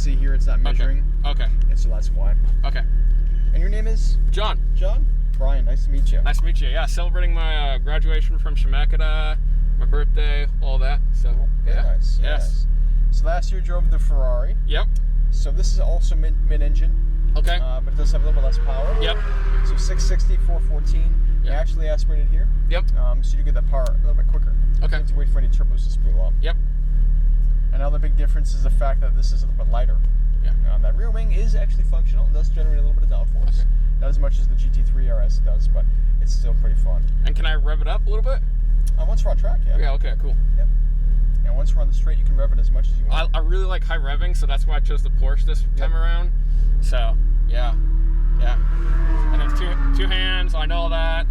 see here, it's not measuring. Okay. And so that's why. Okay. And your name is? John. John? Brian, nice to meet you. Nice to meet you. Yeah, celebrating my graduation from Shimekada, my birthday, all that. So, cool. yeah. Nice. Yes. Nice. So last year you drove the Ferrari. Yep. So this is also mid-engine. Okay. But it does have a little bit less power. Yep. So 660, 414. Yep. Naturally aspirated here. Yep. So you get that power a little bit quicker. Okay. You don't have to wait for any turbos to spool up. Yep. Another big difference is the fact that this is a little bit lighter. Yeah. That rear wing is actually functional and does generate a little bit of downforce. Okay. Not as much as the GT3 RS does, but it's still pretty fun. And can I rev it up a little bit? Once we're on track, yeah. Yeah, okay, cool. Yep. And once we're on the straight, you can rev it as much as you want. I really like high revving, so that's why I chose the Porsche this time around. So, yeah. And then two hands, I know that.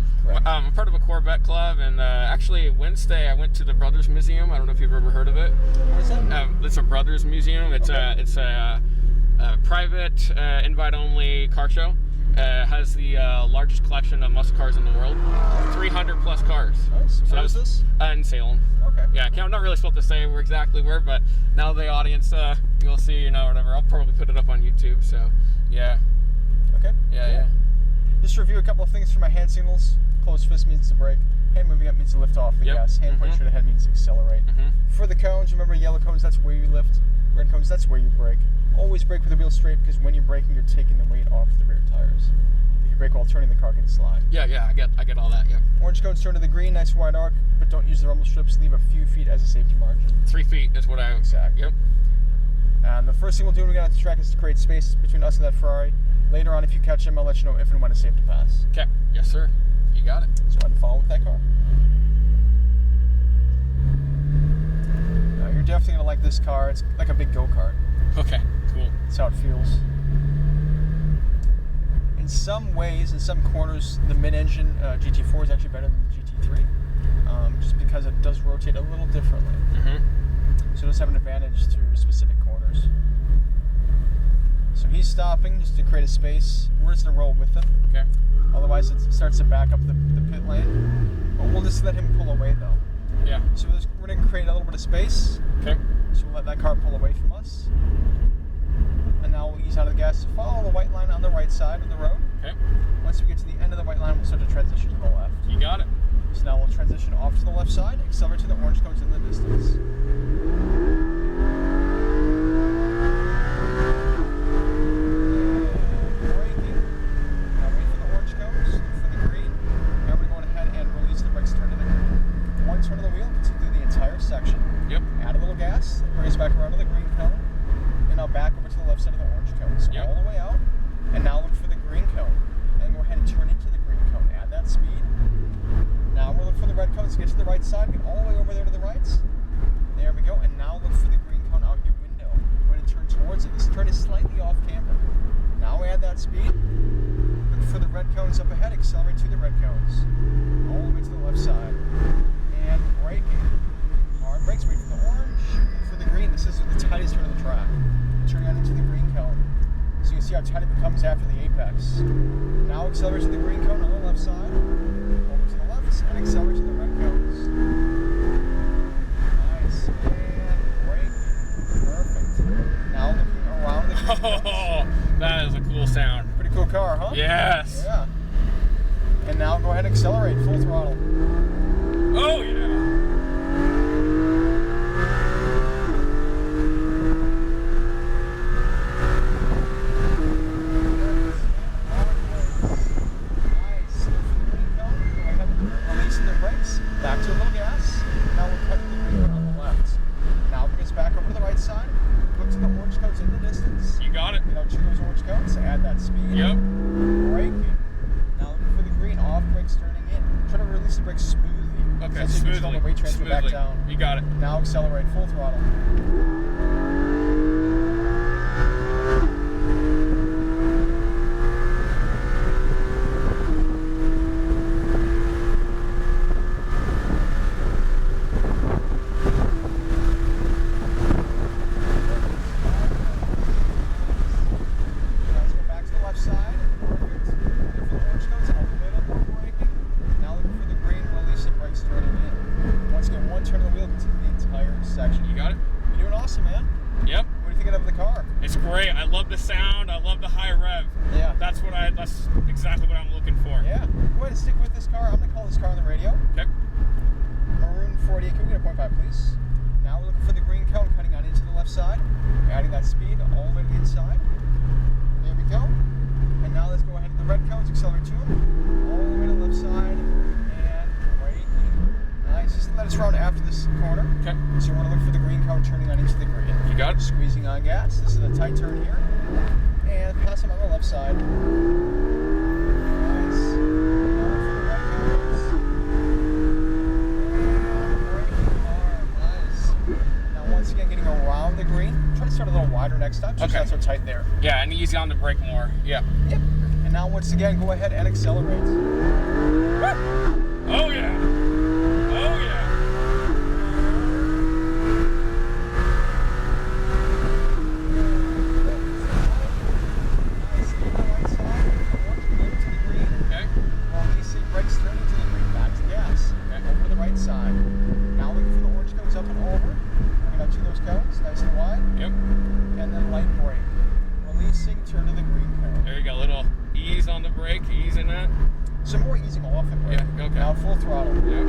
I'm part of a Corvette club, and actually Wednesday I went to the Brothers Museum. I don't know if you've ever heard of it. What is that? It's a Brothers Museum. It's a private, invite-only car show. Has the largest collection of muscle cars in the world. 300 plus cars. Nice. So Where is this? In Salem. Okay. Yeah, I'm not really supposed to say exactly where, but now the audience, you'll see, whatever. I'll probably put it up on YouTube, so, yeah. Okay. Yeah. Just to review a couple of things for my hand signals. Closed fist means to brake. Hand moving up means to lift off the gas. Hand pointing straight ahead means to accelerate. For the cones, remember yellow cones, that's where you lift. Red cones, that's where you brake. Always brake with the wheel straight, because when you're braking, you're taking the weight off the rear tires. If you brake while turning, the car can slide. Yeah, I get all that, yeah. Orange cones turn to the green, nice wide arc, but don't use the rumble strips. Leave a few feet as a safety margin. 3 feet is what I... Exactly. Yep. And the first thing we'll do when we get out to the track is to create space between us and that Ferrari. Later on, if you catch him, I'll let you know if and when it's safe to pass. Okay. Yes, sir. You got it. So go ahead and follow with that car. Now, you're definitely going to like this car. It's like a big go-kart. Okay, cool. That's how it feels. In some ways, in some corners, the mid-engine GT4 is actually better than the GT3, just because it does rotate a little differently. So it does have an advantage through specific corners. So he's stopping just to create a space. We're just going to roll with him. Okay. Otherwise, it starts to back up the pit lane. But we'll just let him pull away, though. Yeah. So we're going to create a little bit of space. Okay. So we'll let that car pull away from us. And now we'll ease out of the gas. Follow the white line on the right side of the road. Okay. Once we get to the end of the white line, we'll start to transition to the left. You got it. So now we'll transition off to the left side, accelerate to the orange cones in the distance. Braking. Now wait for the orange cones, look for the green. Now we're going ahead and release the brakes, turn to the green. One turn of the wheel, continue the entire section. Yep. Add a little gas, bring us back around to the green cone. And now back over to the left side of the orange cone. So all the way out. And now look for the green cone. And go ahead and turn into the green cone. Add that speed. Now we're looking for the red cones. Get to the right side. Get all the way over there to the right. There we go. And now look for the green cone out your window. Go ahead and turn towards it. This turn is slightly off camber. Now add that speed. Look for the red cones up ahead. Accelerate to the red cones. All the way to the left side. And braking. Hard brakes. Wait for the orange. Look for the green. This is the tightest turn of the track. Turn on into the green cone. So you can see how tight it becomes after the apex. Now accelerate to the green cone on the left side. Over to the left and accelerate to the red cones. Nice. And braking. Perfect. Now looking around the green cones. Oh, that is a cool sound. Pretty cool car, huh? Yes. Yeah. And now go ahead and accelerate full throttle. Oh, yeah. Back to a little gas. Now we're cutting the green one on the left. Now bring us back over to the right side. Look to the orange cones in the distance. You got it. Get out to those orange cones. Add that speed. Yep. Braking. Now looking for the green. Off brakes turning in. Try to release the brakes smoothly. Okay, so you control smoothly. the weight transfer back down. You got it. Now accelerate full throttle. Turn of the wheel, continue the entire section. You got it. You're doing awesome, man. great. I love the sound. I love the high rev. Yeah. That's exactly what I'm looking for. Yeah. Go ahead and stick with this car. I'm going to call this car on the radio. Okay. Maroon 48. Can we get a 0.5, please? Now we're looking for the green cone, cutting on into the left side, adding that speed all the way to the inside. There we go. And now let's go ahead to the red cones, accelerate to them, all the way to the left side, and braking. Nice. Just let us round after this corner. Okay. So we want to look for the green cone turning on into the green. You got it? Squeezing on gas. This is a tight turn here. And pass them on the left side. Nice. Now look for the red cones. And braking hard. Nice. Now once again, getting around the green. Try to start a little wider next time, so it's not so tight there. Yeah, and easy on the brake more. Yeah. Yep. And now once again, go ahead and accelerate. Oh yeah. Oh yeah. Nice. Leave the right side. Orange blue to the green. Okay. Releasing brakes turning to the green. Back to gas. Okay. Over to the right side. Now looking for the orange cones up and over. Bring out to those cones, nice and wide. Yep. And then light brake. Releasing, turn to the green cone. There you go. Little ease on the brake, easing that. Some more easing off the brake. Yeah, okay. Now full throttle. Yep.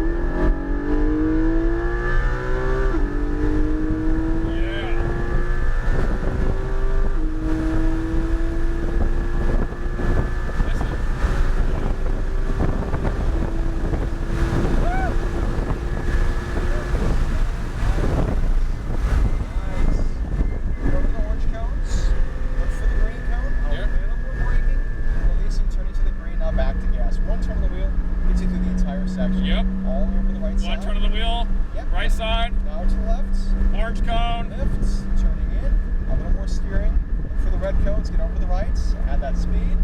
Yep. All over the right side. One turn of the wheel. Yep. Right side. Now to the left. Orange cone. Lifts. Turning in. A little more steering. Look for the red cones. Get over to the right. Add that speed.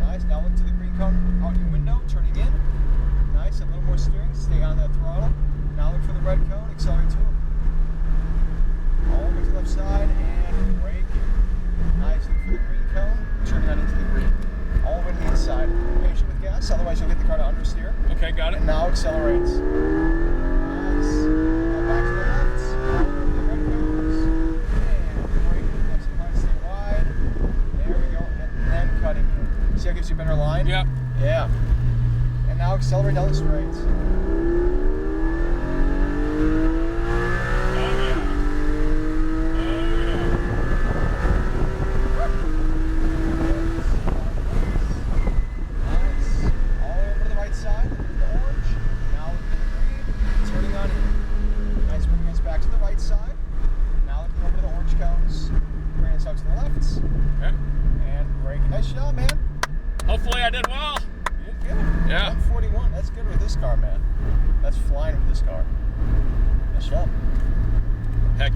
Nice. Now look to the green cone out your window. Turning in. Nice. A little more steering. Stay on that throttle. Now look for the red cone. Accelerate to it. All the way to the left side and braking. Nice. Look for the green cone. Turning on into the green. All the way to the inside. Patient with gas, otherwise you'll get the car to understeer. Okay, got it. And now accelerates. Nice. Now back to the left. All over the red cones. And braking. Nice and hard. Stay wide. There we go. And then cutting in. See how it gives you a better line? Yep. Yeah. And now accelerate down the straights. Hopefully I did well. You did good. Yeah. 141. That's good with this car, man. That's flying with this car. Nice job.